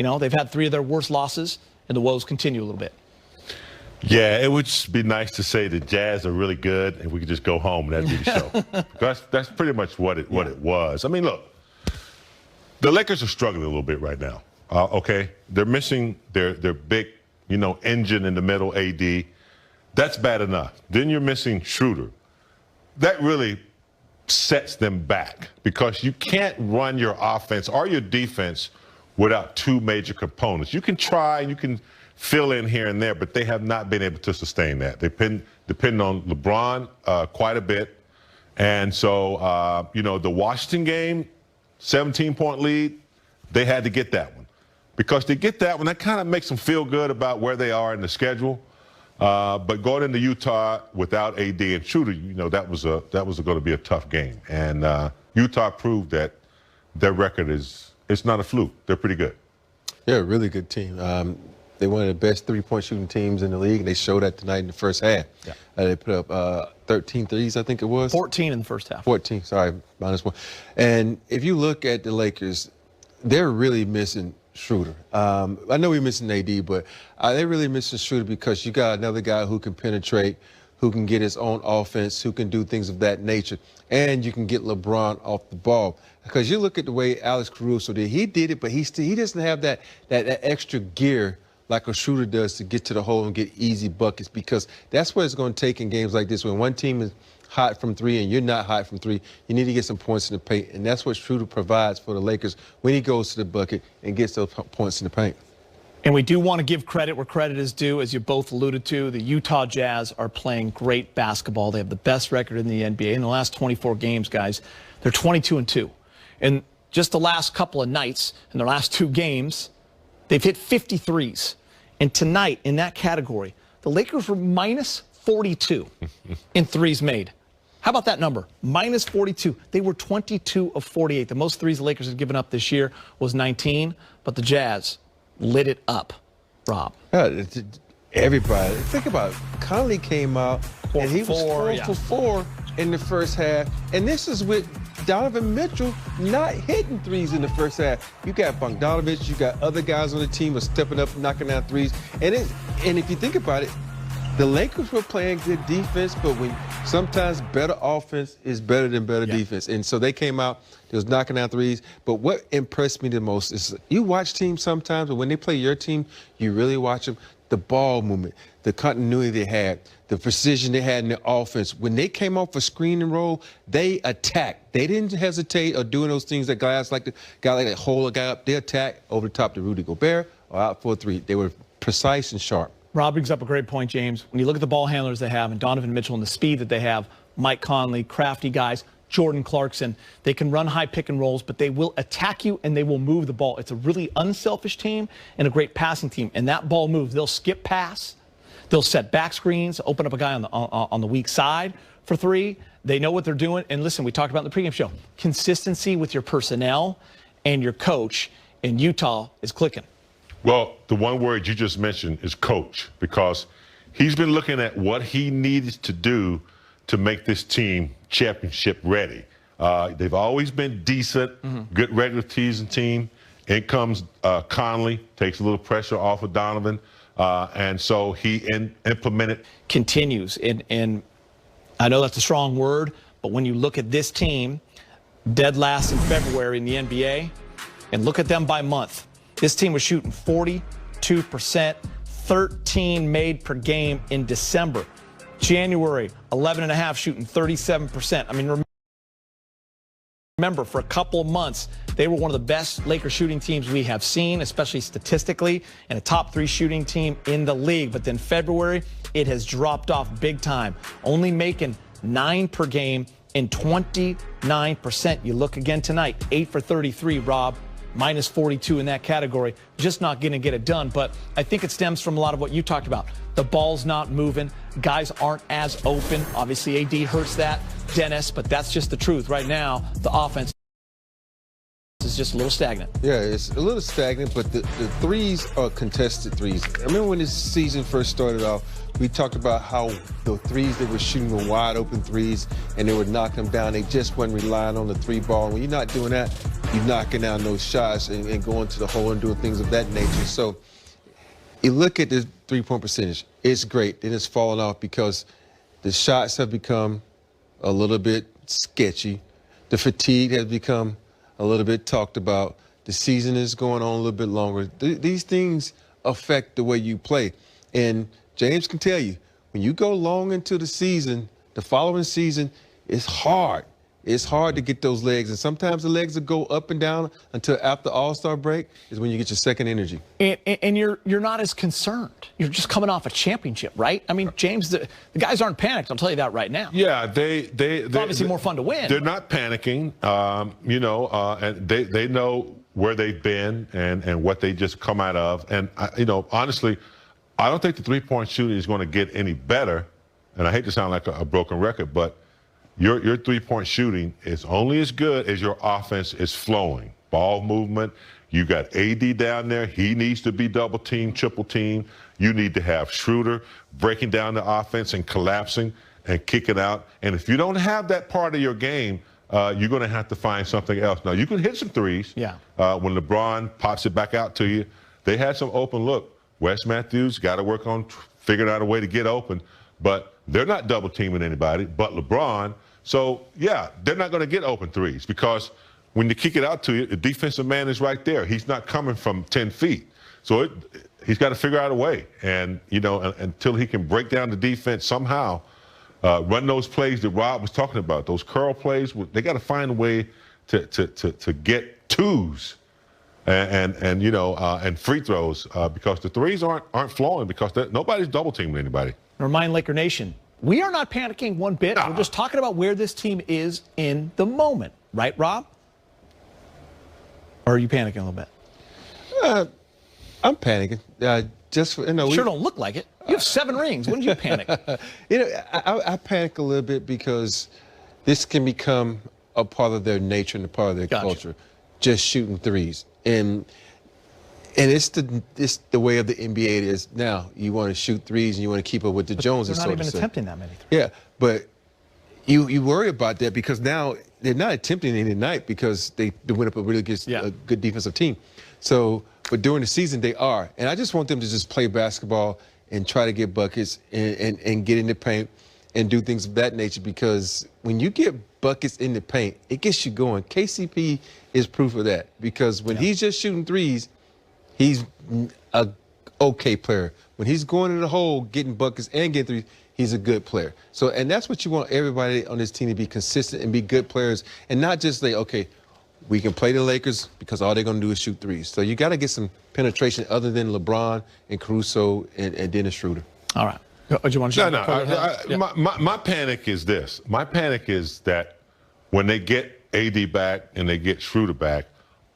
You know, they've had 3 of their worst losses, and the woes continue a little bit. Yeah, it would just be nice to say the Jazz are really good and we could just go home and that'd be the show. That's pretty much what it was. I mean, look, the Lakers are struggling a little bit right now. Okay, they're missing their big, engine in the middle, AD. That's bad enough. Then you're missing Schroeder. That really sets them back because you can't run your offense or your defense without 2 major components. You can try, you can fill in here and there, but they have not been able to sustain that. They depend on LeBron quite a bit. And so, the Washington game, 17-point lead, they had to get that one. Because they get that one, that kind of makes them feel good about where they are in the schedule. But going into Utah without AD and Schroeder, that was going to be a tough game. And Utah proved that their record it's not a fluke. They're pretty good. Yeah, really good team. They're one of the best 3-point shooting teams in the league, and they showed that tonight in the first half. Yeah. They put up 13 threes, I think it was. 14 in the first half. 14, sorry, -1. And if you look at the Lakers, they're really missing Schroeder. I know we're missing AD, but they're really missing Schroeder because you got another guy who can penetrate, who can get his own offense, who can do things of that nature, and you can get LeBron off the ball. Because you look at the way Alex Caruso did, he did it, but he doesn't have that extra gear like a shooter does to get to the hole and get easy buckets, because that's what it's going to take in games like this. When one team is hot from 3 and you're not hot from 3, you need to get some points in the paint, and that's what Schroeder provides for the Lakers when he goes to the bucket and gets those points in the paint. And we do want to give credit where credit is due, as you both alluded to. The Utah Jazz are playing great basketball. They have the best record in the NBA. In the last 24 games, guys, they're 22-2. And just the last couple of nights, in their last 2 games, they've hit 53s. And tonight, in that category, the Lakers were -42 in threes made. How about that number? -42. They were 22 of 48. The most threes the Lakers had given up this year was 19, but the Jazz lit it up. Rob. Everybody. Think about it. Conley came out, and he was 4 for 4 in the first half. And this is with Donovan Mitchell not hitting threes in the first half. You got Bogdanovich, you got other guys on the team who are stepping up, knocking down threes. And if you think about it, the Lakers were playing good defense, but sometimes better offense is better than better defense. And so they came out, they was knocking down threes. But what impressed me the most is you watch teams sometimes, but when they play your team, you really watch them. The ball movement, the continuity they had, the precision they had in the offense. When they came off a screen and roll, they attacked. They didn't hesitate or doing those things that guys like to hold a guy up. They attacked over the top to Rudy Gobert or out for a 3. They were precise and sharp. Rob brings up a great point, James. When you look at the ball handlers they have and Donovan Mitchell and the speed that they have, Mike Conley, crafty guys, Jordan Clarkson, they can run high pick and rolls, but they will attack you and they will move the ball. It's a really unselfish team and a great passing team. And that ball moves. They'll skip pass. They'll set back screens, open up a guy on the weak side for 3. They know what they're doing. And listen, we talked about in the pregame show, consistency with your personnel and your coach in Utah is clicking. Well, the one word you just mentioned is coach, because he's been looking at what he needs to do to make this team championship ready. They've always been decent, good regular season team. In comes Conley, takes a little pressure off of Donovan, and so he implemented. Continues, and I know that's a strong word, but when you look at this team, dead last in February in the NBA, and look at them by month. This team was shooting 42%, 13 made per game in December. January, 11.5, shooting 37%. I mean, remember, for a couple of months, they were one of the best Lakers shooting teams we have seen, especially statistically, and a top 3 shooting team in the league. But then February, it has dropped off big time, only making 9 per game and 29%. You look again tonight, 8 for 33, Rob. -42 in that category, just not going to get it done. But I think it stems from a lot of what you talked about. The ball's not moving. Guys aren't as open. Obviously, AD hurts that, Dennis, but that's just the truth. Right now, the offense is just a little stagnant. Yeah, it's a little stagnant, but the threes are contested threes. I remember when this season first started off, we talked about how the threes they were shooting were wide open threes, and they would knock them down. They just weren't relying on the 3 ball. And when you're not doing that, you knocking down those shots and going to the hole and doing things of that nature. So you look at the three-point percentage. It's great. Then it's fallen off because the shots have become a little bit sketchy. The fatigue has become a little bit talked about. The season is going on a little bit longer. These things affect the way you play. And James can tell you, when you go long into the season, the following season, it's hard. It's hard to get those legs. And sometimes the legs will go up and down until after All-Star break is when you get your second energy. And you're not as concerned. You're just coming off a championship, right? I mean, James, the guys aren't panicked. I'll tell you that right now. Yeah, it's obviously more fun to win. They're not panicking, and they know where they've been and what they just come out of. And, honestly, I don't think the three-point shooting is going to get any better. And I hate to sound like a broken record, but your three-point shooting is only as good as your offense is flowing. Ball movement, you got AD down there. He needs to be double-teamed, triple-teamed. You need to have Schroeder breaking down the offense and collapsing and kicking out. And if you don't have that part of your game, you're going to have to find something else. Now, you can hit some threes. Yeah. When LeBron pops it back out to you, they had some open look. Wes Matthews got to work on figuring out a way to get open. But they're not double-teaming anybody but LeBron. So, yeah, they're not going to get open threes because when you kick it out to you, the defensive man is right there. He's not coming from 10 feet. So he's got to figure out a way. And, until he can break down the defense somehow, run those plays that Rob was talking about, those curl plays, they got to find a way to get twos and free throws because the threes aren't flowing because nobody's double-teaming anybody. Remind Laker Nation, we are not panicking one bit. We're just talking about where this team is in the moment. Right, Rob? Or are you panicking a little bit? I'm panicking. Sure don't look like it. You have 7 rings. When did you panic? I panic a little bit because this can become a part of their nature and a part of their culture, just shooting threes. And it's the way of the NBA it is now. You want to shoot threes and you want to keep up with the Joneses. They're not even attempting that many threes. Yeah, but you worry about that because now they're not attempting any night because they went up a really good defensive team. So, but during the season they are, and I just want them to just play basketball and try to get buckets and get in the paint and do things of that nature because when you get buckets in the paint, it gets you going. KCP is proof of that because when he's just shooting threes, he's a okay player. When he's going in the hole, getting buckets and getting threes, he's a good player. So, and that's what you want everybody on this team to be consistent and be good players and not just say, okay, we can play the Lakers because all they're going to do is shoot threes. So you got to get some penetration other than LeBron and Caruso and Dennis Schroeder. All right. Do you want to my panic is this. My panic is that when they get AD back and they get Schroeder back,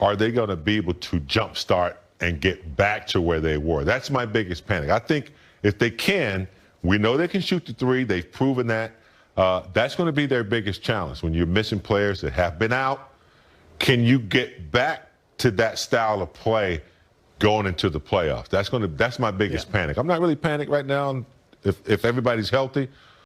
are they going to be able to jumpstart and get back to where they were? That's my biggest panic. I think if they can, we know they can shoot the three. They've proven that. That's going to be their biggest challenge. When you're missing players that have been out, can you get back to that style of play going into the playoffs? That's my biggest panic. I'm not really panicked right now if everybody's healthy,